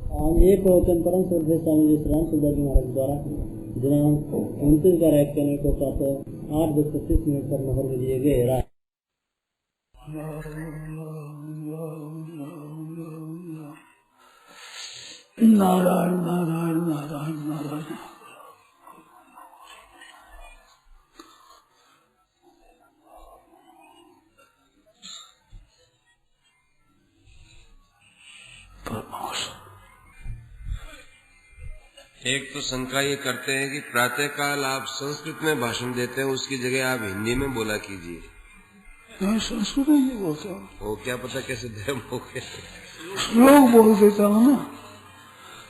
एक प्रवचन परम श्रद्धेय स्वामी जी राम सुधा जी महाराज द्वारा दिनांक 29 को प्रातः 8:25 पर नहर में दिए गए। नारायण नारायण नारायण नारायण। एक तो शंका ये करते हैं कि प्रातः काल आप संस्कृत में भाषण देते हैं, उसकी जगह आप हिंदी में बोला कीजिए। नहीं, संस्कृत में नहीं बोलता हूँ। वो क्या पता कैसे धर्म हो गया। श्लोक बोल देता हूँ ना,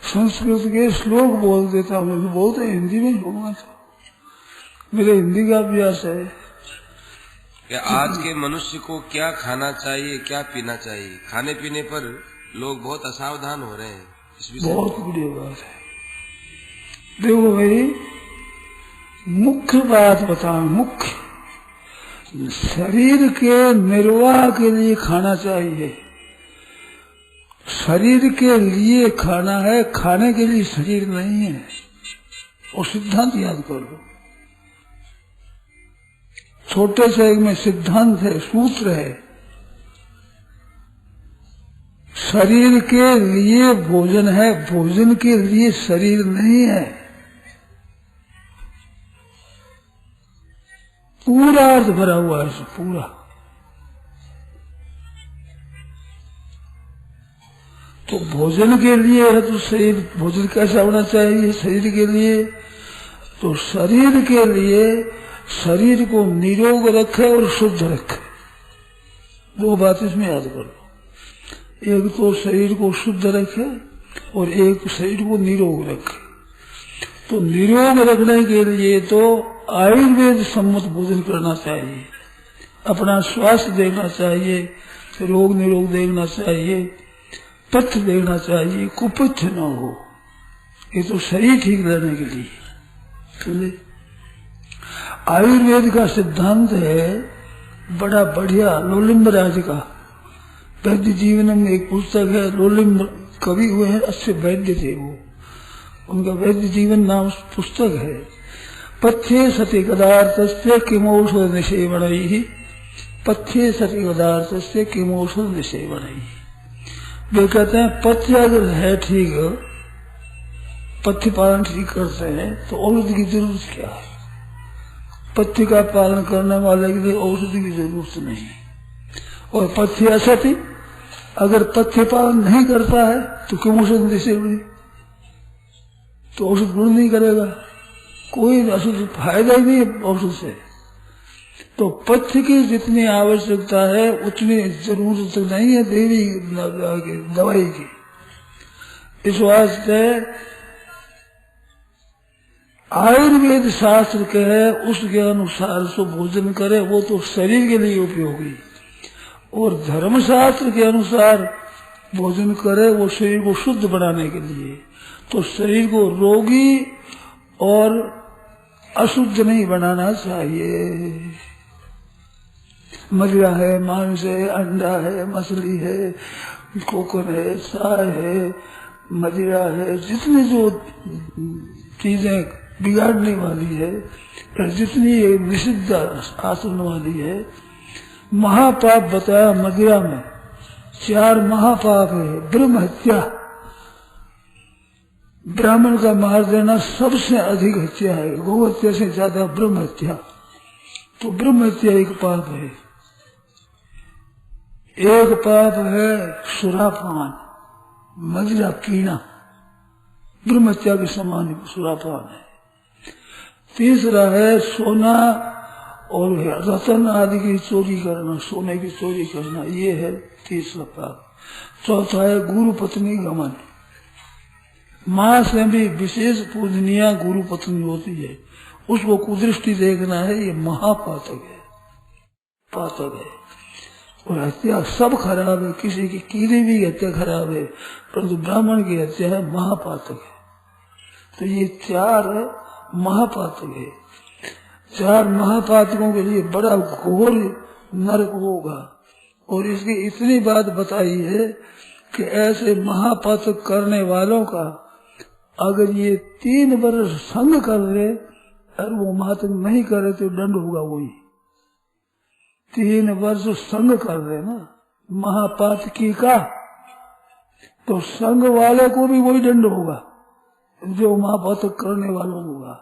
संस्कृत के श्लोक बोल देता हूँ। बोलते हिंदी में बोलूंगा तो मेरे हिंदी का अभ्यास है। क्या आज के मनुष्य को क्या खाना चाहिए, क्या पीना चाहिए, खाने पीने पर लोग बहुत असावधान हो रहे हैं। इस विषय बहुत बढ़िया बात है। देखो भाई, मुख्य बात बताओ। मुख्य शरीर के निर्वाह के लिए खाना चाहिए। शरीर के लिए खाना है, खाने के लिए शरीर नहीं है। और सिद्धांत याद कर लो। छोटे से एक में सिद्धांत है, सूत्र है। शरीर के लिए भोजन है, भोजन के लिए शरीर नहीं है। पूरा अर्थ भरा हुआ है, पूरा। तो भोजन के लिए है तो शरीर, भोजन कैसा होना चाहिए शरीर के लिए? तो शरीर के लिए शरीर को निरोग रखे और शुद्ध रखे। दो बात इसमें याद कर लो। एक तो शरीर को शुद्ध रखे और एक शरीर को निरोग रखे। तो निरोग रखने के लिए तो आयुर्वेद सम्मत भोजन करना चाहिए, अपना स्वास्थ्य देखना चाहिए, रोग निरोग देखना चाहिए, पथ्य देखना चाहिए, कुपथ्य न हो। ये तो शरीर ठीक रहने के लिए। समझे? आयुर्वेद का सिद्धांत है बड़ा बढ़िया। लोलिम्ब राज का वैद्य जीवन में एक पुस्तक है। लोलिम्ब कवि हुए हैं, अच्छे वैद्य थे वो। उनका वैद्य जीवन नाम पुस्तक है। पथ्ये सति पदार्थस्य किमौषध निषेवणैः, पथ्ये सति पदार्थस्य किमौषध निषेवणैः। वे कहते हैं पथ्य अगर है ठीक, पथ्य पालन ठीक करते हैं तो औषधि की जरूरत क्या है? पथ्य का पालन करने वाले के लिए औषधि की जरूरत नहीं। और पथ्य असति, अगर पथ्य पालन नहीं करता है तो क्यों औषध निषेवणी? तो औषध गुण नहीं करेगा, कोई औषध फायदा ही नहीं है औषध से। तो पथ्य की जितनी आवश्यकता है उतनी जरूरत नहीं है देवी दवाई की। इस वास्ते आयुर्वेद शास्त्र के है उसके अनुसार सो भोजन करे, वो तो शरीर के लिए उपयोगी। और धर्मशास्त्र के अनुसार भोजन करे, वो शरीर को शुद्ध बनाने के लिए। तो शरीर को रोगी और अशुद्ध नहीं बनाना चाहिए। मदिरा है, मांस है, अंडा है, मछली है, कोकन है, चाय है, मदिरा है, जितनी जो चीजें बिगाड़ने वाली है, जितनी निषिद्ध आचरण वाली है। महापाप बताया मदिरा में 4 महापाप है। ब्रह्म हत्या, ब्राह्मण का मार देना सबसे अधिक हत्या है। गौ हत्या से ज्यादा ब्रह्म हत्या। तो ब्रह्म हत्या एक पाप है। एक पाप है सुरापान, मदिरा पीना, ब्रह्म हत्या के समान सुरापान है। तीसरा है सोना और रतन आदि की चोरी करना, सोने की चोरी करना, ये है तीसरा पाप। चौथा है गुरु पत्नी गमन। माँ से भी विशेष पूजनीय गुरु पत्नी होती है, उसको कुदृष्टि देखना है, ये महापातक है, पातक है। और हत्या सब खराब है, किसी की कीड़े भी हत्या खराब है, परंतु ब्राह्मण की हत्या है महापातक है। तो ये 4 महापातक है। 4 महापातकों के लिए बड़ा घोर नरक होगा। और इसकी इतनी बात बताई है कि ऐसे महापातक करने वालों का अगर ये 3 वर्ष संग कर रहे और वो महातक नहीं करे तो दंड होगा वही। 3 वर्ष संग कर रहे ना महापातकी का, तो संग वाले को भी वही दंड होगा जो महापातक करने वालों को होगा।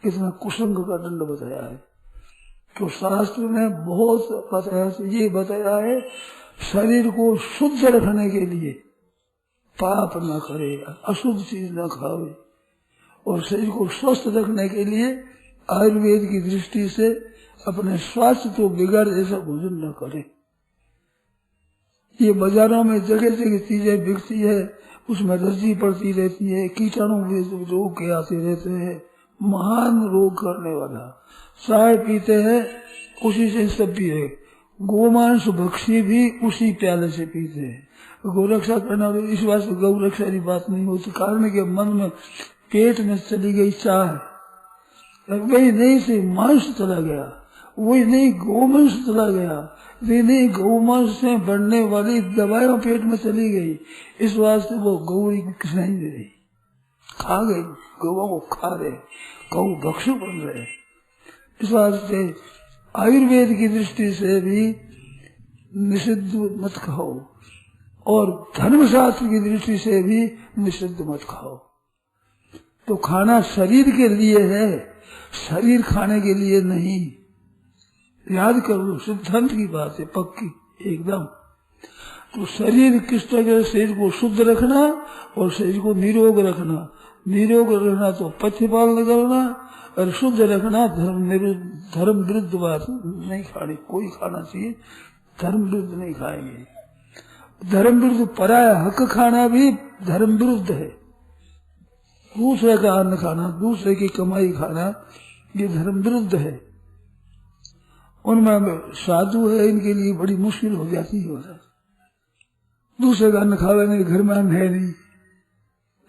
कितना कुसंग का दंड बताया है। तो शास्त्र ने बहुत बताया, ये बताया है शरीर को शुद्ध रखने के लिए पाप न करे, अशुद्ध चीज न खावे, और शरीर को स्वस्थ रखने के लिए आयुर्वेद की दृष्टि से अपने स्वास्थ्य को बिगाड़ ऐसा भोजन न करे। ये बाजारों में जगह जगह चीजें बिकती है, उसमें रस्सी पड़ती रहती है, कीटाणु रोग के आते रहते हैं, महान रोग करने वाला। चाय पीते हैं उसी से सब पिए, गोमांस भक्षी भी उसी प्याले से पीते हैं। गौरक्षा करना इस बात से गौरक्षा की बात नहीं होती, कारण के मन में पेट में चली गई चाह, वही नहीं से मांस चला गया, वही नहीं गोमांस चला गया, वही नहीं गौमांस से बढ़ने वाली दवाइयां पेट में चली गई, इस वास्ते वो गौरी की नहीं दे रही, खा गई, गौओं को खा रहे, गौ भक्षु बन रहे। इस वास्ते आयुर्वेद की दृष्टि से भी निषिद्ध मत खाओ और धर्मशास्त्र की दृष्टि से भी निषिद्ध मत खाओ। तो खाना शरीर के लिए है, शरीर खाने के लिए नहीं। याद करो, सिद्धांत की बात है पक्की एकदम। तो शरीर किस तरह, शरीर को शुद्ध रखना और शरीर को निरोग रखना। निरोग रखना तो पथ्य पालन करना, और शुद्ध रखना धर्म विरुद्ध बात नहीं खानी, कोई खाना चाहिए, धर्म विरुद्ध नहीं खाएंगे। धर्म विरुद्ध पराया हक खाना भी धर्म विरुद्ध है। दूसरे का अन्न खाना, दूसरे की कमाई खाना, ये धर्म विरुद्ध है। उनमें साधु है, इनके लिए बड़ी मुश्किल हो जाती है। दूसरे का अन्न खावे नहीं, घर में अन्न है नहीं,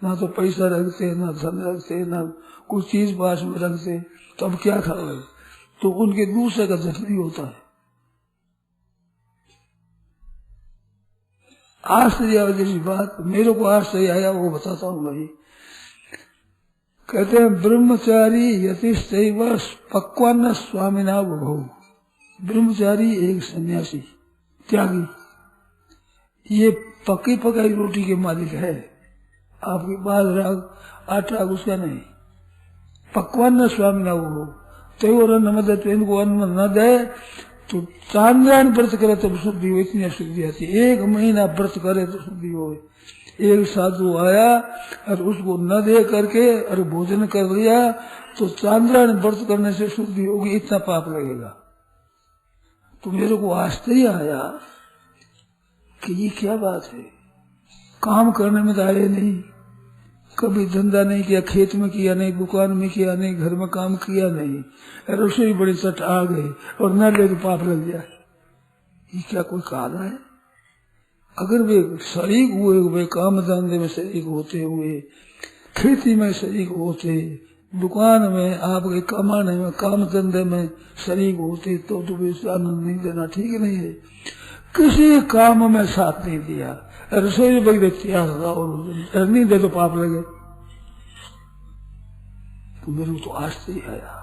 ना तो पैसा रखते, ना धन रखते, ना कुछ चीज पास में रखते, तो अब क्या खाओगे? तो उनके दूसरे का जरूरी होता है। आश्चर्य जैसी बात मेरे को आश्चर्य आया, वो बताता हूँ भाई। कहते हैं ब्रह्मचारी यतिश्चैव पक्वान्न स्वामिना बभौ। ब्रह्मचारी एक सन्यासी त्यागी, ये पकी पकाई रोटी के मालिक है, आपके पास राग आटा उसका नहीं। पक्वान्न स्वामिना बभौ, तय अन्न मदद, इनको अन्न न दे तो चांद्रायण व्रत करे तो शुद्धि हो, इतनी अशुद्धि आती है। 1 महीना व्रत करे तो शुद्धि हो। एक साधु आया और उसको न दे करके और भोजन कर लिया तो चांद्रायण व्रत करने से शुद्धि होगी, इतना पाप लगेगा। तो मेरे को आश्चर्य आया कि ये क्या बात है। काम करने में तो आए नहीं, कभी धंधा नहीं किया, खेत में किया नहीं, दुकान में किया नहीं, घर में काम किया नहीं, रसोई बड़ी चट आ गई और न ले तो पाप लग जाए। ये क्या कोई काला है? अगर वे शरीक हुए, वे काम धंधे में शरीक होते हुए, खेती में शरीक होते, दुकान में आपके कमाने में काम धंधे में शरीक होते, तो वे आनंद नहीं देना ठीक नहीं है। किसी काम में साथ नहीं दिया, रसोई में बड़ी तैयार और नहीं दे तो पाप लगे। तो मेरे को तो आश्चर्य आया,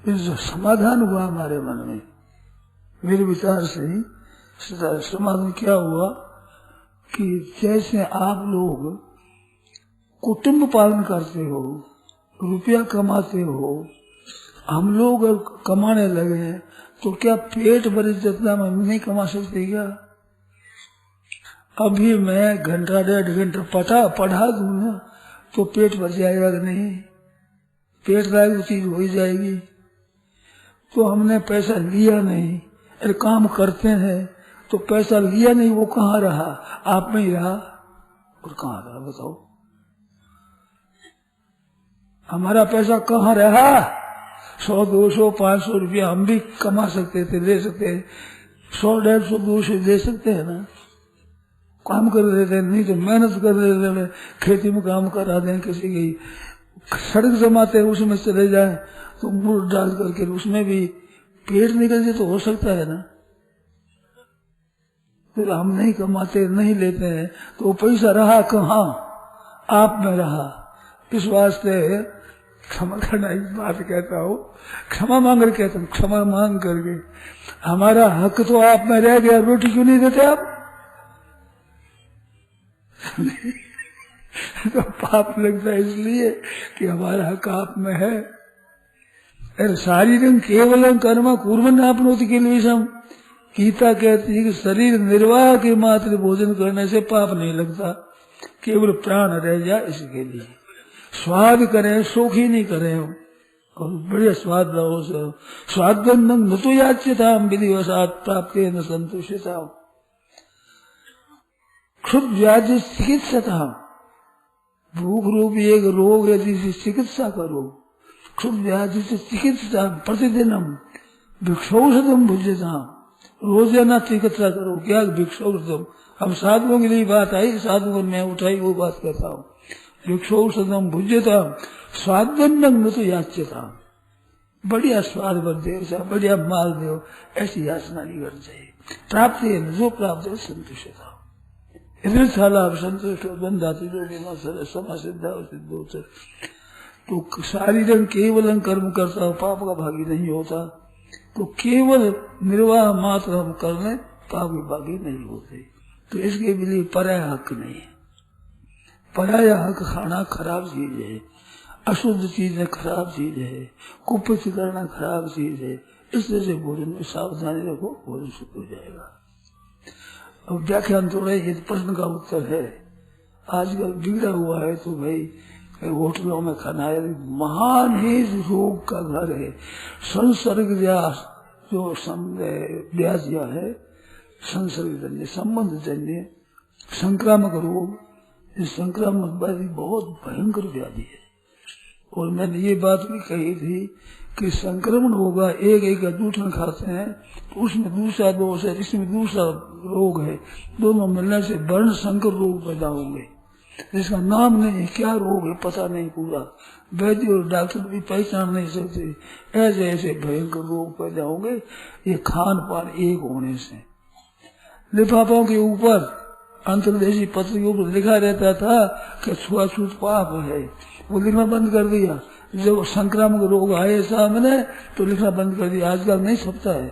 फिर समाधान हुआ हमारे मन में, मेरे विचार से ही समाधान क्या हुआ कि जैसे आप लोग कुटुंब पालन करते हो, रुपया कमाते हो, हम लोग अगर कमाने लगे तो क्या पेट भरे जितना हम नहीं कमा सकते क्या? अभी मैं घंटा 1.5 घंटा पढ़ा दूं ना तो पेट भर जाएगा कि नहीं? पेट लायक चीज हो ही जाएगी। तो हमने पैसा लिया नहीं, अरे काम करते हैं तो पैसा लिया नहीं, वो कहाँ रहा? आप में ही रहा। और कहाँ रहा बताओ? हमारा पैसा कहाँ रहा? 100, 200, 500 रुपया हम भी कमा सकते थे, ले सकते, 100, 150, 200 दे सकते हैं ना। काम कर रहे थे, नहीं तो मेहनत कर रहे थे, खेती में काम करा दें, किसी की सड़क जमाते उसमें चले जाए तो मुड़ डाल करके उसमें भी पेट निकल जाए तो हो सकता है ना। फिर हम नहीं कमाते, नहीं लेते हैं, तो वो पैसा रहा कहाँ? आप में रहा। इस वास्ते क्षमा करना, इस बात कहता हूँ, क्षमा मांग कर कहता हूँ, क्षमा मांग करके हमारा हक तो आप में रह गया, रोटी क्यों नहीं देते आप? तो पाप लगता है इसलिए कि हमारा हक आप में है। अरे शारीरं केवलम कर्म कुर्वन् आपनोति किल्बिषम्। गीता कहती है कि शरीर निर्वाह के मात्र भोजन करने से पाप नहीं लगता, केवल प्राण रह जाए इसके लिए। स्वाद करें, शोखी नहीं करें, और बढ़िया स्वाद रहो। स्वादबंधन न तो याच्यता विधिवशात प्राप्त न संतुष्टता। क्षुद्र व्याधि चिकित्सता, भूख रूपी एक रोग है जिसकी चिकित्सा करो। क्षुद्र व्याधि से चिकित्सा प्रतिदिनम भिक्षौषधम भुज्यता, रोजाना चिकित्सा करो। क्या भिक्षौषधम? हम साधुओं के लिए बात आई, साधुओं में उठाई वो बात करता हूँ। भिक्षौषधम भुज्यता स्वादबंधन न तो याच्यता, बढ़िया स्वाद बदे, बढ़िया माल दो, ऐसी याचना नहीं करनी चाहिए। प्राप्त है जो प्राप्त है संतुष्टता। इधर साला आप संतुष्ट बंधाती समा सिद्धा सिद्धो। तो शारीरक केवल कर्म करता हो, पाप का भागी नहीं होता। तो केवल निर्वाह मात्र हम कर लें, पाप के भागी नहीं होते। तो इसके लिए पराया हक नहीं है। पराया हक खाना खराब चीज है, अशुद्ध चीज है, खराब चीज है, कुपित करना खराब चीज है। इस तरह से भोजन में सावधानी रखो, भोजन शुद्ध हो जाएगा। अब व्याख्यान थोड़ा ये प्रश्न का उत्तर है। आजकल बिगड़ा हुआ है तो भाई होटलों में खाना है, महान ही रोग का घर है। संसर्ग व्यास जो व्यास या है, संसर्ग जन्य, संबंध जन्य संक्रामक रोग, इस संक्रामक व्याधि बहुत भयंकर व्याधि है। और मैंने ये बात भी कही थी कि संक्रमण होगा, एक एक का जूठन खाते हैं तो उसमें दूसरा दोष है, इसमें दूसरा रोग है, दोनों मिलने से वर्ण संकर रोग पैदा होंगे। इसका नाम नहीं, क्या रोग है पता नहीं, पूरा वैद्य और डॉक्टर भी पहचान नहीं सकते। ऐसे ऐसे भयंकर रोग पैदा होंगे ये खान पान एक होने से। लिफाफों के ऊपर, अंतर्देशीय पत्र के ऊपर लिखा रहता था कि छुआछूत पाप है, वो लिखना बंद कर दिया। जब संक्रामक रोग आए सामने तो लिखना बंद कर दिया। आजकल नहीं छपता है।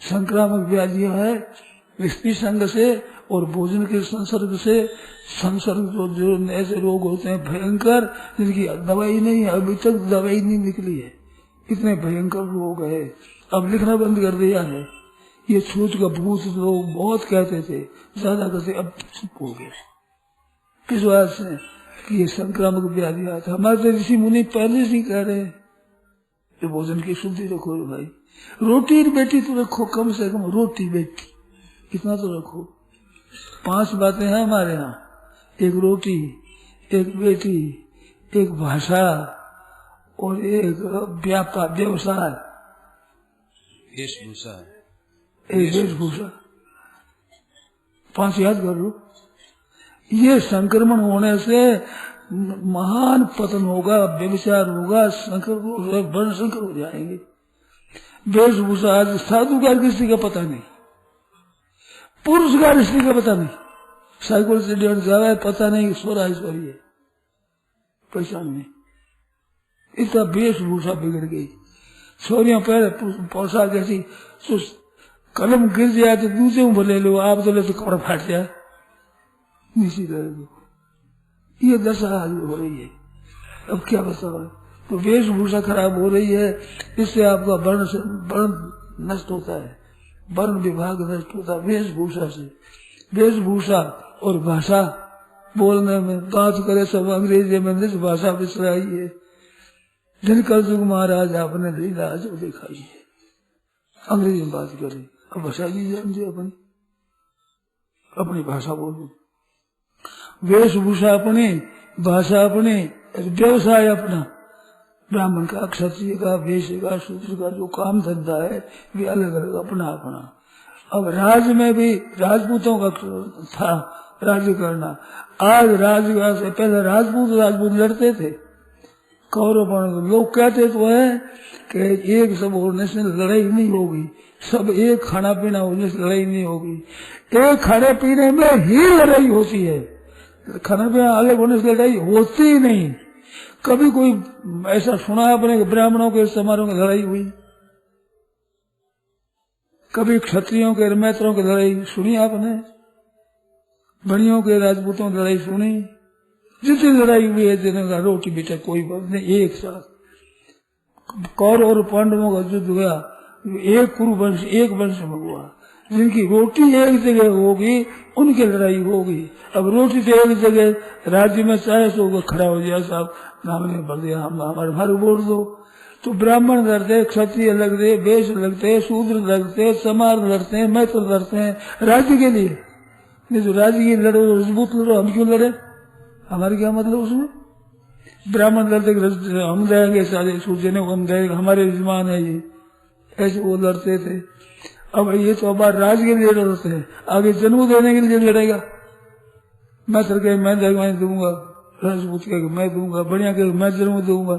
संक्रामक व्याधियां है स्त्री संग से और भोजन के संसर्ग से। संसर्ग जो ऐसे रोग होते हैं भयंकर, जिनकी दवाई नहीं है, अभी तक दवाई नहीं निकली है, इतने भयंकर रोग है। अब लिखना बंद कर दिया है। ये छूत का भूत लोग बहुत कहते थे, ज्यादा कहते, अब चुप हो गए। किस बात से? कि ये संक्रामक व्याधि आता। हमारे ऋषि मुनि पहले से कह रहे हैं कि भोजन की शुद्धि रखो भाई। रोटी बेटी तो रखो, कम से कम रोटी बेटी इतना तो रखो। 5 बातें हैं हमारे यहाँ, एक रोटी, एक बेटी, एक भाषा और एक व्यापार व्यवसाय, वेशभूषा, एक वेशभूषा। 5 याद कर लो। ये संक्रमण होने से महान पतन होगा, व्यभिचार होगा, वर्ण संकर हो जाएंगे। वेशभूषा, आज साधु का स्त्री का पता नहीं, पुरुष का स्त्री का पता नहीं, साइकिल से डेढ़ जावा है पता नहीं, स्वरा ईश्वरी है पहचान नहीं। इतना वेशभूषा बिगड़ गई। छोरियां पहले पोशाक ऐसी, कलम गिर जाए तो दूसरे में ले लो, आप तो ले तो कपड़ा फाट जाए नीचे कर दो। ये दशा आज हो रही है। अब क्या बताओ? तो वेशभूषा खराब हो रही है, इससे आपका वर्ण नष्ट होता है, वर्ण विभाग नष्ट होता है वेशभूषा से। वेशभूषा और भाषा बोलने में बात करे सब अंग्रेजी में, निज भाषा विसराई है। दिनकर युग महाराज आपने लीला जो दिखाई है, अंग्रेजी में बात करे। अब भाषा नहीं जानते अपनी भाषा बोलो। वेशभूषा अपनी, भाषा अपनी, व्यवसाय अपना। ब्राह्मण का, क्षत्रिय का, वैश्य का, शूद्र का जो काम धंधा है वे अलग अलग अपना अपना। अब राज्य में भी राजपूतों का था राज्य करना। आज राज्य से पहले राजपूत लड़ते थे, कौरव लोग कहते तो है कि एक सब होने से लड़ाई नहीं होगी, सब एक खाना पीना होने से लड़ाई नहीं होगी। एक खाने पीने में ही लड़ाई होती है, खाना पीना अलग होने से लड़ाई होती ही नहीं। कभी कोई ऐसा सुना अपने ब्राह्मणों के समारोह में लड़ाई हुई? कभी क्षत्रियों के मैत्रों की लड़ाई सुनी आपने? बनियों के राजपूतों की लड़ाई सुनी? जितनी लड़ाई हुई है जिन्होंने रोटी बेटा कोई बात नहीं, एक साथ कौरव और पांडवों का युद्ध हुआ, एक कुरुवंश एक वंश में हुआ। जिनकी रोटी एक जगह होगी उनकी लड़ाई होगी। अब रोटी तो एक जगह राज्य में चाहे तो वो खड़ा हो जाए, साहब हमने भर दिया, हम हमारे वोट दो। तो ब्राह्मण लड़ते, क्षत्रिय लगते, वेश लगते, शूद्र लगते, समार लड़ते हैं, मैत्र लड़ते हैं राज्य के लिए। नहीं तो राज्य की लड़ो, मजबूत लड़ो, हम क्यों लड़े? हमारे क्या मतलब उसमें? ब्राह्मण लड़ते हम देंगे सारे सूचने को, हम देंगे, हमारे यजमान है ये, ऐसे वो लड़ते थे। अब ये तो अब राज के लिए लड़ते हैं, आगे जन्म देने के लिए लड़ेगा। मैत्र कहे मैं दूंगा, राजपूत कहे मैं दूंगा, बढ़िया कहे मैं जन्म दूंगा।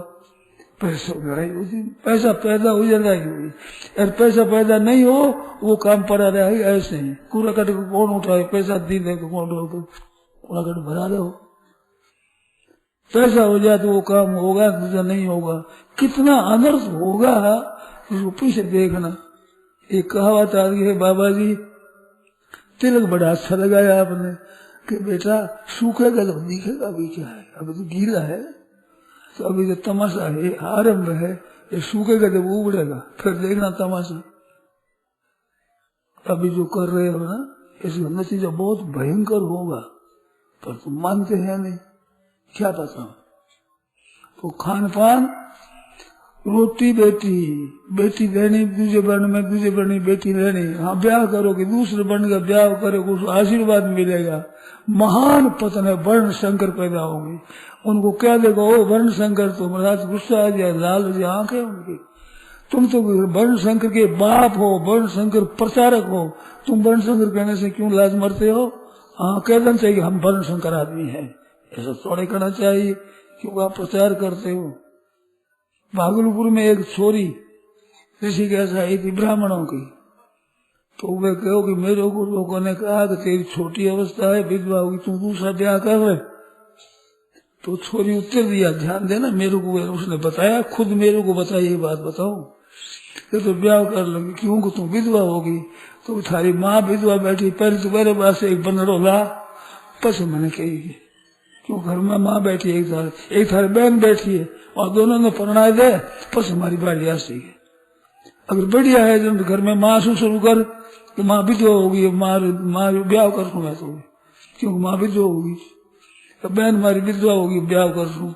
पैसा लड़ाई होती, पैसा पैदा हो जाता है। अगर पैसा पैदा नहीं हो वो काम पड़ा रहेगा ऐसे ही। कूड़ा कट को कौन उठाए? पैसा दी दे कौन उठाओ? कूड़ा कट भरा दो, पैसा हो जाए तो वो काम होगा, दूसरा नहीं होगा। कितना अनर्थ होगा उसको पीछे देखना। एक कहावत आ गई है, बाबा जी तिलक बड़ा अच्छा लगाया आपने कि बेटा सूखेगा तो दिखेगा अभी क्या है, अभी तो गीला है, तो अभी तो तमाशा है, आरंभ है, ये सूखेगा जब उबड़ेगा फिर देखना तमाशा। अभी जो कर रहे हो ना इसका नतीजा बहुत भयंकर होगा, पर तुम मानते हैं नहीं, क्या पता। तो खान पान, रोटी बेटी, बेटी लेनी दूसरे वर्ण में, दूसरे वर्ण में बेटी लेनी। हाँ ब्याह करोगे, दूसरे वर्ण का ब्याह करोगे, उसको आशीर्वाद मिलेगा। महान पतन है, वर्ण संकर पैदा होंगे। उनको क्या देखो, ओ वर्ण संकर, तुम्हारा गुस्सा आ जाए, लाल हो जाए आंखें उनकी। तुम तो वर्ण संकर के बाप हो, वर्ण संकर प्रचारक हो, तुम वर्ण संकर कहने से क्यों लाज मरते हो? हाँ कह देना चाहिए हम वर्ण संकर आदमी है, ऐसा थोड़े करना चाहिए क्योंकि आप प्रचार करते हो। भागलपुर में एक छोरी ऋषिकेश आई थी ब्राह्मणों की, तो वे कहो कि मेरे को लोगों ने कहा कि तेरी छोटी अवस्था है, विधवा होगी, तू दूसरा ब्याह कर रहे। तो छोरी उत्तर दिया, ध्यान देना मेरे को उसने बताया, खुद मेरे को बताया ये बात बताओ, तो ब्याह कर लगी क्योंकि तू विधवा होगी। तो थारी माँ विधवा बैठी, पहले तो मेरे पास एक बंदरो ला, पस मैंने कही क्यों घर में माँ बैठी है, एक थारी बहन बैठी है, और दोनों ने परिणाम दे, बस हमारी बारी ऐसी है। अगर बढ़िया है तो घर में माँ से शुरू कर तो माँ विधवा होगी, माँ ब्याह कर दूं मैं तो, क्योंकि माँ विधवा होगी, तो बहन हमारी विधवा होगी, ब्याह कर दूं।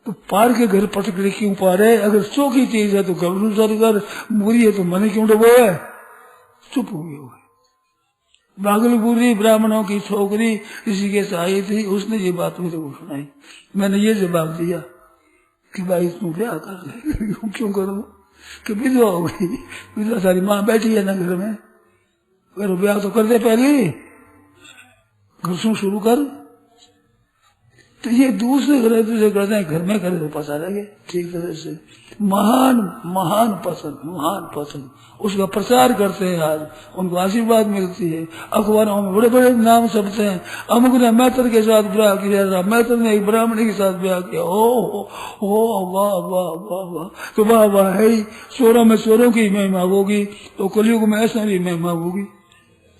तो पार के घर पटक क्यों पा रहे? अगर चौकी चीज है तो घर अनुसार कर, बुरी है तो मन क्यों डबो है? चुप हो गए। भागलपुरी ब्राह्मणों की छोकरी ऋषिकेश आई थी, उसने ये बात मेरे को सुनाई। मैंने ये जवाब दिया कि भाई तू ब्याह कर ले। क्यों करो? कि विधवा हो गई, विधवा सारी माँ बैठी है ना घर में, अगर ब्याह तो कर दे पहले, घर से शुरू कर। तो ये दूसरे घर दूसरे करते हैं, घर में करे तो पता लगे ठीक तरह से। महान महान पसंद, महान पसंद, उसका प्रचार करते हैं, आज उनको आशीर्वाद मिलती है। अखबारों में बड़े बड़े नाम छपते हैं, अमुक ने मैत्र के साथ ब्याह किया, मैत्र ने एक ब्राह्मणी के साथ ब्याह किया, ओ वाह वाह वाह वाह, तो वाह वाह है ही। चोरों में चोरों की महिमा होगी, तो कलयुग में ऐसा भी महिमा होगी।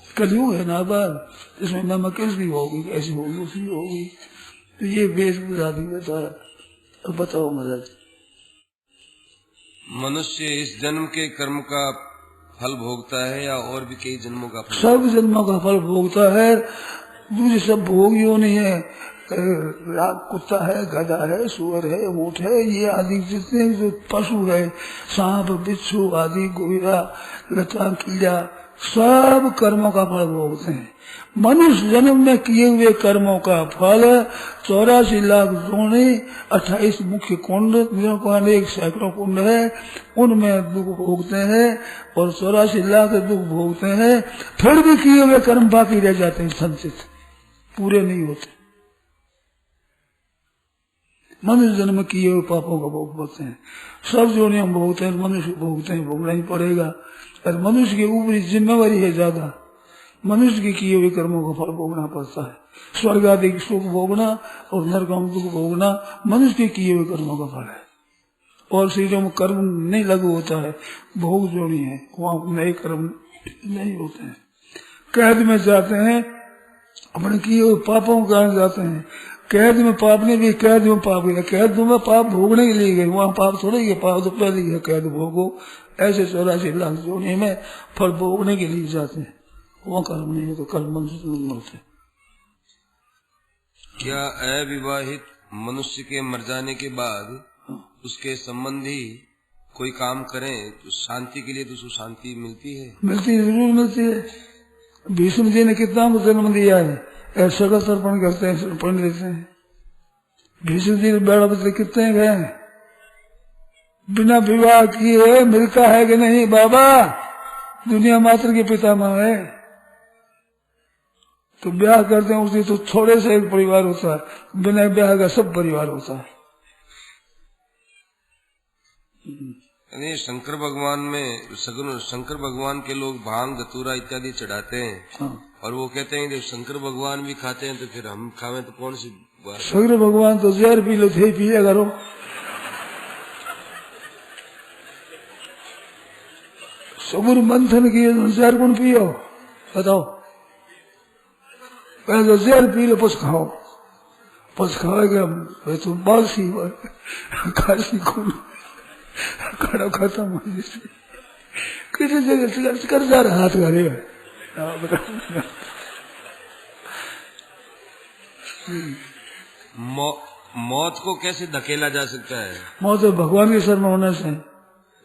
कलयुग है ना बार, इसमें महिमा किसकी होगी, ऐसी होगी उसकी होगी। तो ये वेशभूषा भी बताया। अब बताओ महाराज, मनुष्य इस जन्म के कर्म का फल भोगता है या और भी कई जन्मों का फल? सब जन्मों का फल भोगता है। दूसरे सब भोगियों नहीं है, कुत्ता है, गधा है, सुअर है, ऊंट है, ये आदि जितने जो पशु है, सांप बिच्छू आदि, गोरा लता कीड़ा, सब कर्मों का फल भोगते हैं। मनुष्य जन्म में किए हुए कर्मों का फल 84 लाख जोड़े, 28 मुख्य कुंड, अनेक सैकड़ों कुंड है, उनमें दुख भोगते हैं और 84 लाख दुख भोगते हैं। फिर भी किए हुए कर्म बाकी रह जाते हैं, संचित पूरे नहीं होते। मनुष्य जन्म किए हुए पापों का भोग भोगते हैं। सब जोड़े हम भोगते हैं, मनुष्य भोगते हैं, भोगना ही पड़ेगा। और मनुष्य की ऊपरी जिम्मेवारी है ज्यादा, मनुष्य के किए हुए कर्मों का फल भोगना पड़ता है। स्वर्ग आदि सुख भोगना और नरक दुख भोगना मनुष्य के किए हुए कर्मों का फल है। और शरीरों में कर्म नहीं लागू होता है, भोग जोड़ी है, वहां नए कर्म नहीं होते हैं। कैद में जाते हैं, अपने किए हुए पापों के कारण जाते हैं। कैद में पाप ने भी, कैद में पाप गया, कैद में पाप भोगने के लिए गए, वहां पाप थोड़े गए, पाप तो पहले गया, कैद भोगो। ऐसे 84 लाख जोड़े में फल भोगने के लिए जाते हैं, वहां कर्म नहीं है तो कर्म मनुष्य नहीं मिलते। क्या अविवाहित मनुष्य के मर जाने के बाद उसके संबंधी कोई काम करें तो शांति के लिए तो उसको शांति मिलती है? मिलती है, जरूर मिलती है। भीष्म जी ने कितना जन्म दिया है, ऐसा का तर्पण करते हैं, तर्पण देते हैं। भीष्म जी बेड़ा बच्चे कितने गए हैं, बिना विवाह किए मिलता है कि नहीं बाबा? दुनिया मात्र के पितामह है, तो ब्याह करते हैं उसी तो थोड़े से एक परिवार होता है, बिना ब्याह का सब परिवार होता है। नहीं, शंकर भगवान में शंकर भगवान के लोग भांग धतूरा इत्यादि चढ़ाते हैं। हाँ। और वो कहते हैं जब शंकर भगवान भी खाते हैं तो फिर हम खावे तो कौन सी बात? शंकर भगवान तो जहर पी लो थे, पिया करो। सगुर मंथन किए जहर कौन पियो बताओ? पहले जहर पी लो पस खाओ, पस खाएगा भाई तो बासी खासी खून खड़ा खत्म हो जैसे किसी जगह कर जा रहा हाथ करे। मौत को कैसे धकेला जा सकता है? मौत तो भगवान के शरण होने से।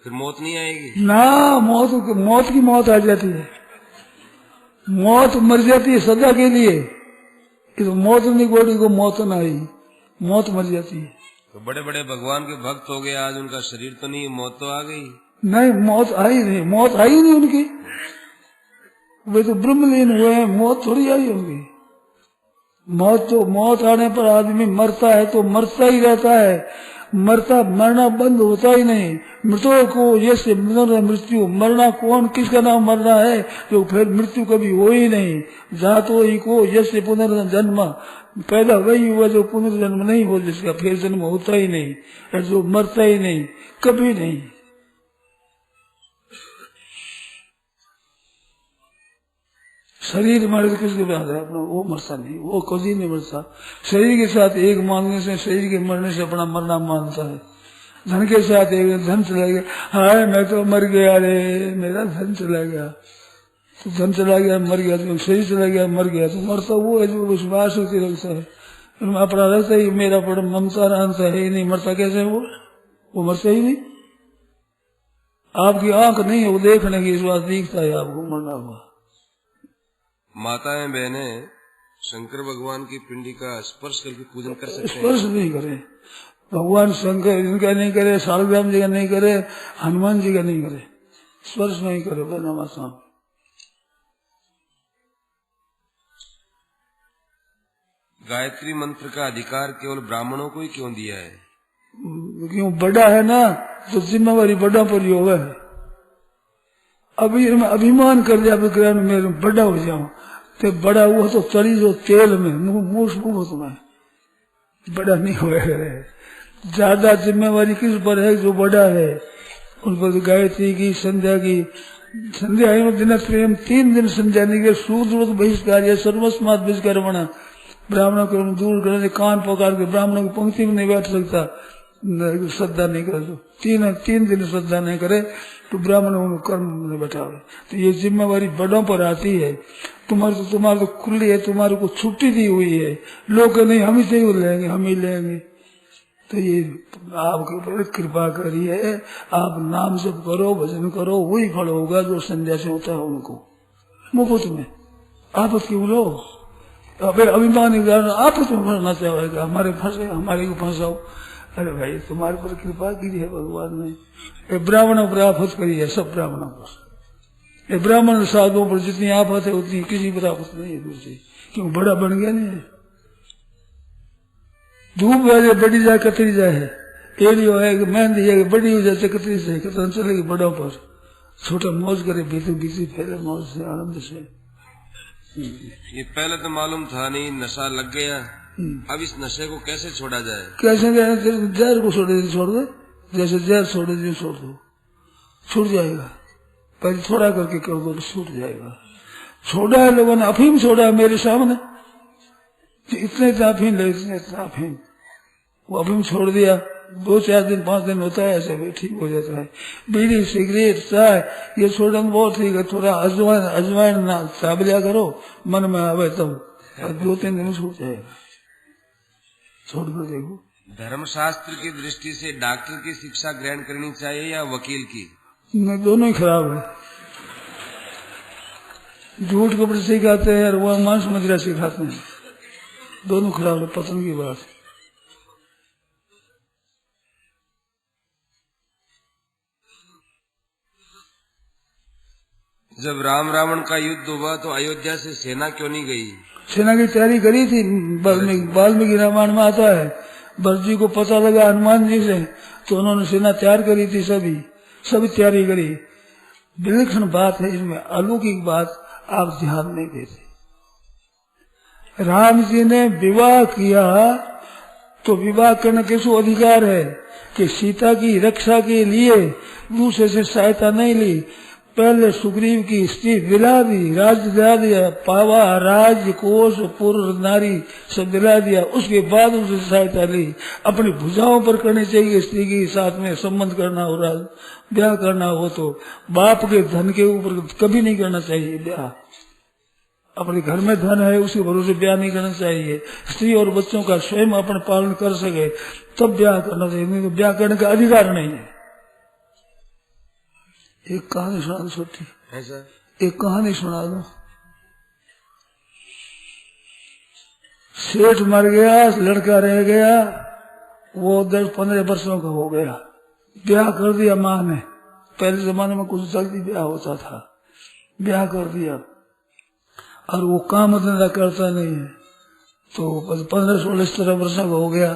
फिर मौत नहीं आएगी ना, मौत की मौत आ जाती है, मौत मर जाती है सदा के लिए। तो मौत नहीं, गोड़ी को मौत ना आई, मौत मर जाती है। तो बड़े बड़े भगवान के भक्त हो गए, आज उनका शरीर तो नहीं, मौत तो आ गई। नहीं, मौत आई नहीं, मौत आई नहीं उनकी, वे तो ब्रह्मलीन हुए हैं, मौत थोड़ी आई उनकी। मौत आने पर आदमी मरता है तो मरता ही रहता है, मरना बंद होता ही नहीं। मृत्यु को जैसे मृत्यु, मरना कौन किसका नाम मरना है, जो फिर मृत्यु कभी हो ही नहीं। जातो ही को जैसे पुनर्जन्म, पैदा वही हुआ जो पुनर्जन्म नहीं हो, जिसका फिर जन्म होता ही नहीं, और जो मरता ही नहीं, कभी नहीं। शरीर मर्द किसके पास है अपना, वो मरता नहीं, वो कभी नहीं मरता। शरीर के साथ एक मानने से, शरीर के मरने से अपना मरना मानता है। धन के साथ एक धन चला गया, हाय मैं तो मर गया रे, मेरा धन चला गया, तो धन चला गया मर गया, तो शरीर चला गया मर गया, तो मरता वो है जो विश्वास होती रखता है, अपना रहता ही मेरा बड़ा ममता रहता है ही नहीं। मरता कैसे वो मरता ही नहीं। आपकी आंख नहीं है वो देखने की, इस बात दिखता है आपको मरना हुआ। माताएं बहनें शंकर भगवान की पिंडी का स्पर्श करके पूजन कर सकते हैं? स्पर्श नहीं करे भगवान शंकर, इनका नहीं करे, सालग्राम जी का नहीं करे, हनुमान जी का नहीं करे, स्पर्श नहीं करे बहना माता। गायत्री मंत्र का अधिकार केवल ब्राह्मणों को ही क्यों दिया है? क्यों, बड़ा है ना तो जिम्मेवारी बड़ा पर ही होगा। अभी मैं अभिमान कर दिया मेरे बड़ा हो जाऊं, तो बड़ा हुआ तो चली जो तेल में मुंह तुम्हें बड़ा नहीं हुआ। ज्यादा जिम्मेवारी किस पर है, जो बड़ा है उन पर। गायत्री की, संध्या की, संध्या दिन प्रेम 3 दिन संध्या नहीं के, सूर्य बहिष्कार, सर्वस्मात बहिष्कार, ब्राह्मणों को दूर करने, कान पकड़ के ब्राह्मणों की पंक्ति में नहीं बैठ सकता, श्रद्धा नहीं करे तो 3 दिन श्रद्धा नहीं करे तो ब्राह्मण कर्म में बैठावे। तो ये जिम्मेवारी बड़ों पर आती है। तुम्हारे तो खुली है, तुम्हारे को छुट्टी दी हुई है, लोग नहीं हम ही लेंगे, हम ही लेंगे। तो ये आपके ऊपर कृपा करिए, आप नाम जप करो, भजन करो, वही फल होगा जो संध्या से होता है उनको मुफ्त में। आप क्यों लो अभिमानी आपस में फंसना चाहेगा, हमारे फंसे, हमारे को फंसाओ। अरे भाई तुम्हारे पर कृपा की है भगवान ने, ब्राह्मणों पर आफत करी है, सब ब्राह्मणों पर। ब्राह्मण साधुओं पर जितनी आफत है उतनी किसी पर आफत नहीं है दूसरी, क्यों बड़ा बन गया नहीं है। धूप वाले बड़ी जाए कतरी जाए है, एलियो है मेहंदी है बड़ी हो जाए कतरी से कतरन चलेगी बड़ों पर, छोटा मौज करे बीते बीती फैले मौज से आनंद से। ये पहले तो मालूम था नहीं, नशा लग गया, अब इस नशे को कैसे छोड़ा जाए? कैसे जहर को छोड़ दे, जैसे जहर छोड़े दे छोड़ दो, छूट जाएगा। पहले थोड़ा करके कर दो तो छूट जाएगा। छोड़ा है लोगों ने, अफीम छोड़ा है मेरे सामने, इतने इतना अफीम ले, इतने इतना अफीम, वो अफीम छोड़ दिया, 2-4 दिन 5 दिन होता है ऐसे भी ठीक हो जाता है। बीड़ी सिगरेट चाय ये छोड़ना बहुत ठीक है, थोड़ा अजवाइन ना चाब लिया करो, मन में आवे तब 2-3 दिन छूट जाएगा। छोड़ कर देखो। धर्मशास्त्र की दृष्टि से डॉक्टर की शिक्षा ग्रहण करनी चाहिए या वकील की? नहीं, दोनों ही खराब है। झूठ कपड़े सिखाते हैं और वह मांस मदिरा सिखाते हैं, दोनों खराब है, पतन की बात। जब राम रावण का युद्ध हुआ तो अयोध्या से सेना क्यों नहीं गई? सेना की तैयारी करी थी, वाल्मीकि रामायण में आता है। भरत जी को पता लगा हनुमान जी से, तो उन्होंने सेना तैयार करी थी, सभी तैयारी करी। विलक्षण बात है इसमें, अलौकिक बात आप ध्यान नहीं देते। राम जी ने विवाह किया तो विवाह करने के सो अधिकार है कि सीता की रक्षा के लिए दूसरे से सहायता नहीं ली। पहले सुग्रीव की स्त्री दिला दी, राज्य दिला दिया, पावा राज्य कोष पुरुष नारी सब दिला दिया, उसके बाद उससे सहायता ली। अपनी भुजाओं पर करनी चाहिए स्त्री के साथ में संबंध करना हो, ब्याह करना हो तो बाप के धन के ऊपर कभी नहीं करना चाहिए ब्याह। अपने घर में धन है उसके भरोसे ब्याह नहीं करना चाहिए। स्त्री और बच्चों का स्वयं अपने पालन कर सके तब ब्याह करना चाहिए, नहीं तो ब्याह करने का अधिकार नहीं है। एक कहानी सुना दो छोटी, एक कहानी सुना दो। सेठ मर गया, लड़का रह गया, वो 10-15 वर्षों का हो गया, ब्याह कर दिया माँ ने। पहले जमाने में कुछ जल्दी ब्याह होता था, ब्याह कर दिया और वो काम धंधा करता नहीं है, तो 15-16 वर्ष का हो गया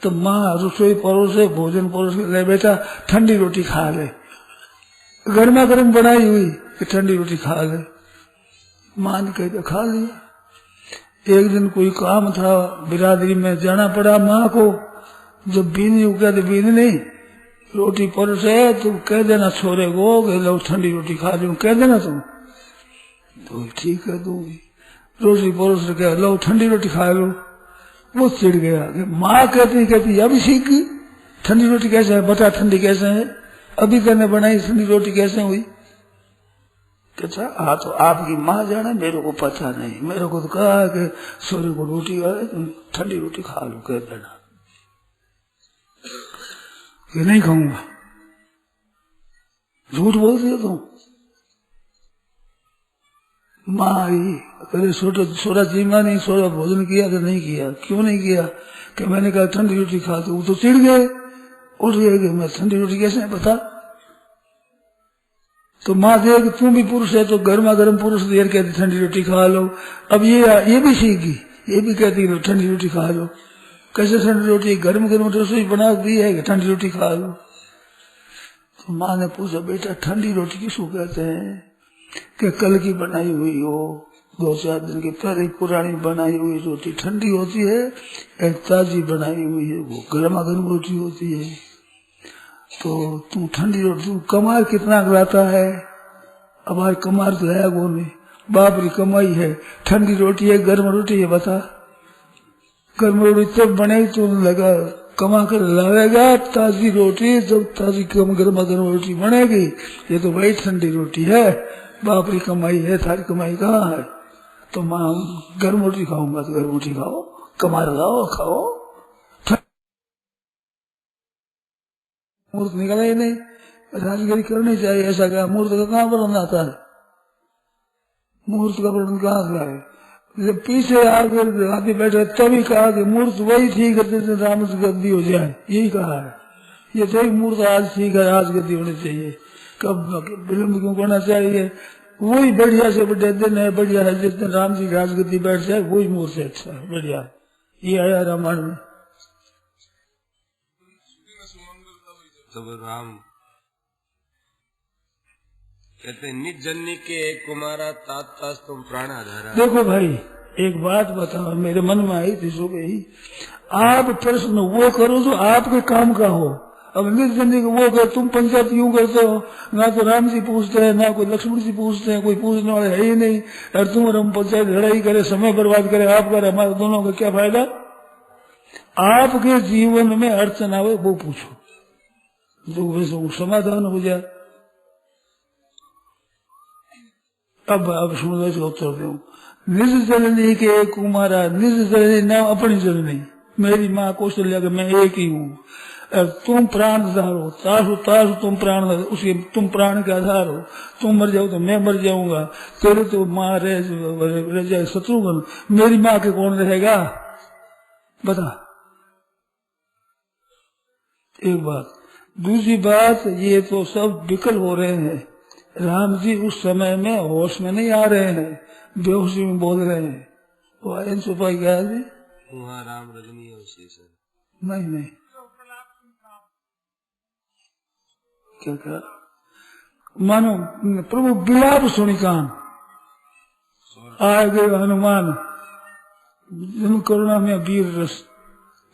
तो माँ रसोई परोसे, भोजन परोसे, ले बेटा ठंडी रोटी खा ले, गर्मा गर्म बनाई हुई कि ठंडी रोटी खा ले। माँ ने कहते खा लिया। एक दिन कोई काम था, बिरादरी में जाना पड़ा माँ को। जब बीनी कहते बीनी नहीं, रोटी परोसे तो कह देना छोरे को लो ठंडी रोटी खा लो, कह देना तुम तो ठीक है दूंगी। रोटी परोस के लो ठंडी रोटी खा लो। वो चिढ़ गया कि माँ कहती अभी सीख गई, ठंडी रोटी कैसे है बता, ठंडी कैसे है, अभी कहने बनाई ठंडी रोटी कैसे हुई। कहता हाँ तो आपकी माँ जाने, मेरे को पता नहीं, मेरे को तो कहा कि सोरे को रोटी आए तुम ठंडी रोटी खा लो, कह देना कि नहीं खाऊंगा। झूठ बोलती हो तुम। माँ आई कहते सोरा जीमा नहीं, सोरा भोजन किया तो नहीं किया, क्यों नहीं किया कि मैंने कहा ठंडी रोटी खा, तो वो तो चिढ़ गए, उठ गए कि मैं ठंडी रोटी कैसे है बता। तो माँ दे कि तू भी पुरुष है तो गर्मा गर्म पुरुष देर कहती ठंडी रोटी खा लो। अब ये भी सीख गई, ये भी कहती है ठंडी रोटी खा लो। कैसे ठंडी रोटी, गर्म गर्म रसोई बना दी है कि ठंडी रोटी खा लो। तो माँ ने पूछा बेटा ठंडी रोटी किसको कहते हैं कि कल की बनाई हुई हो, 2-4 दिन की पहले पुरानी बनाई हुई रोटी ठंडी होती है, एक ताजी बनाई हुई है वो गर्मा गर्म रोटी होती है। तो तू ठंडी रोटी, तू कमार कितना लाता है, अब आज कमार तो है वो नहीं, बाप री कमाई है, ठंडी रोटी है गर्म रोटी है बता। गर्म रोटी तब बनेगी तो लगा कमा कर लाएगा ताजी रोटी, जब ताजी गर्मा गर्म रोटी बनेगी, ये तो भाई ठंडी रोटी है, बाप री कमाई है, थारी कमाई कहाँ है। तो माँ गर्म रोटी खाऊंगा तो गर्म रोटी खाओ, कमार लाओ खाओ। मूर्त निकला ही नहीं, राजगिरी करनी चाहिए। ऐसा क्या मूर्त का कहाँ वर्णन आता है, मूर्त का वर्णन कहाँ से आए। जब पीछे आकर आदमी बैठे तभी कहा कि मूर्त वही ठीक है राम से गद्दी हो जाए, यही कहा है। ये तो एक मूर्त आज ठीक है, आज गद्दी होनी चाहिए, कब विलम्ब क्यों करना चाहिए। वही बढ़िया से बढ़िया दिन है, बढ़िया है जिस दिन राम जी राजगद्दी बैठ जाए वही मूर्त है, अच्छा बढ़िया। ये आया रामायण में, तब राम कहते निज जननी के कुमारा तात तास तुम प्राण आधारा। देखो भाई एक बात बताओ, मेरे मन में आई थी सुबह ही, आप प्रश्न वो करो जो आपके काम का हो। अब निज जननी को वो कर, तुम पंचायत यूं करते हो, ना तो राम जी पूछते हैं ना कोई लक्ष्मण जी पूछते हैं, कोई पूछने वाले है ही नहीं। और तुम और हम पंचायत लड़ाई करे, समय बर्बाद करे, आप करे, हमारे दोनों का क्या फायदा। आपके जीवन में अड़चन आवे वो पूछो, जो समाधान हो जाए। अब सुनो इसका उत्तर दो। निज जननी के कुमारा, निज जननी नाम अपनी जननी, मेरी माँ कौशल्या का मैं एक ही हूँ। तुम प्राण आधार हो, तासु तासु तुम प्राण, उसी तुम प्राण के आधार हो। तुम मर जाओ तो मैं मर जाऊंगा, तेरे तो माँ रह जाए शत्रुघ्न, मेरी माँ के कौन रहेगा बता। एक बात। दूसरी बात, ये तो सब विकल हो रहे हैं। राम जी उस समय में होश में नहीं आ रहे हैं, बेहोशी में बोल रहे हैं। वो आयन सुपाई क्या है जी, वहाँ राम रजनी है उसी से। नहीं क्या मानो प्रभु विलाप सुनी कान, आ गए हनुमान जन करुणा में वीर रस।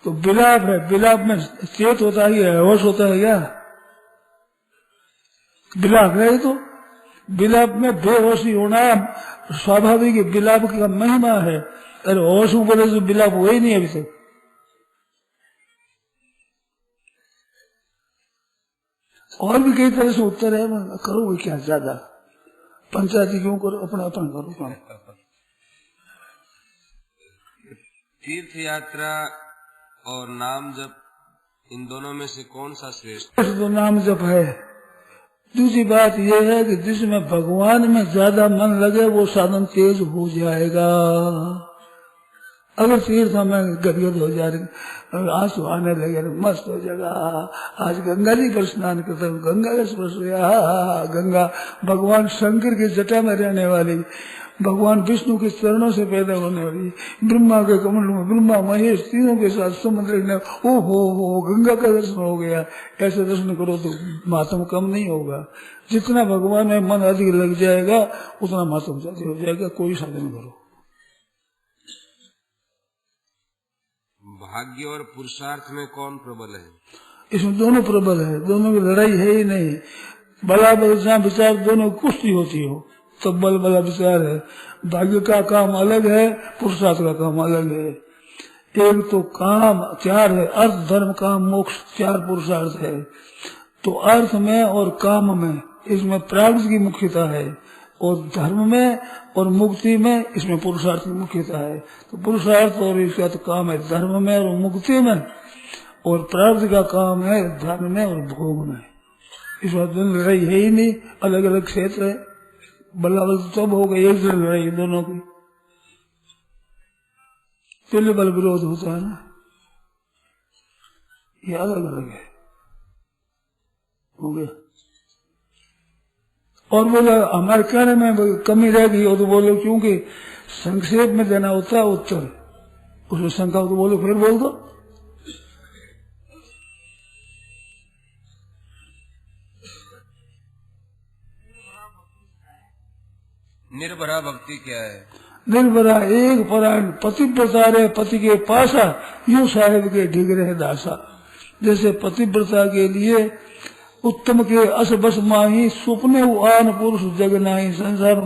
तो विलाप है, विलाप में चेत होता ही है, होश होता है क्या। विलाप है तो विलाप में बेहोशी होना स्वाभाविक है, विलाप का महिमा है। अरे होश में बोले तो विलाप हुआ ही नहीं अभी तक। और भी कई तरह से उत्तर है, करो क्या ज्यादा, पंचायती क्यों करो, अपना अपना करो काम। तीर्थ यात्रा और नाम जप, इन दोनों में से कौन सा श्रेष्ठ। तो नाम जप है। दूसरी बात यह है कि जिसमें भगवान में ज्यादा मन लगे वो साधन तेज हो जाएगा। अगर तीर्थ में गदगद हो जाए, आंसू आने लगे, मस्त हो जाएगा। आज गंगा जी पर स्नान करते, गंगा का स्पर्श हुआ, गंगा भगवान शंकर की जटा में रहने वाली, भगवान विष्णु के चरणों से पैदा होने वाली, ब्रह्मा के कमल में ब्रह्मा महेश तीनों के साथ समुद्र, ओ हो गंगा का दर्शन हो गया। ऐसे दर्शन करो तो मातम कम नहीं होगा। जितना भगवान में मन अधिक लग जाएगा उतना मातम ज्यादा हो जाएगा। कोई साधन करो। भाग्य और पुरुषार्थ में कौन प्रबल है। इसमें दोनों प्रबल है, दोनों की लड़ाई है ही नहीं। बला बल जहाँ विचार दोनों कुश्ती होती हो तो बल बला विचार है। भाग्य का काम अलग है, पुरुषार्थ का काम अलग है। एक तो काम चार है, अर्थ धर्म काम मोक्ष, चार पुरुषार्थ है। तो अर्थ में और काम में इसमें प्रारब्ध की मुख्यता है, और धर्म में और मुक्ति में इसमें पुरुषार्थ की मुख्यता है। तो पुरुषार्थ और इसका तो काम है धर्म में और मुक्ति में, और प्रारब्ध का काम है धर्म में और भोग में। इस बात में लड़ाई है ही नहीं, अलग अलग क्षेत्र है। बल्ला बल तब हो गई, एक दिन लड़ाई दोनों की, तुल्य बल विरोध होता है ना, ये अलग अलग है। हो गया। और बोला हमारे कहने में कमी रह गई हो तो बोलो, क्योंकि संक्षेप में देना होता है उत्तर, उसमें शंका हो तो बोलो फिर बोल दो। निर्भरा भक्ति क्या है। निर्भरा एक परायण पति प्रसारे पति के पासा, यूं साहेब के ढिग रहे दासा। जैसे पतिव्रता के लिए उत्तम के अस बस माही, सुपने आन पुरुष जग नाही। संसार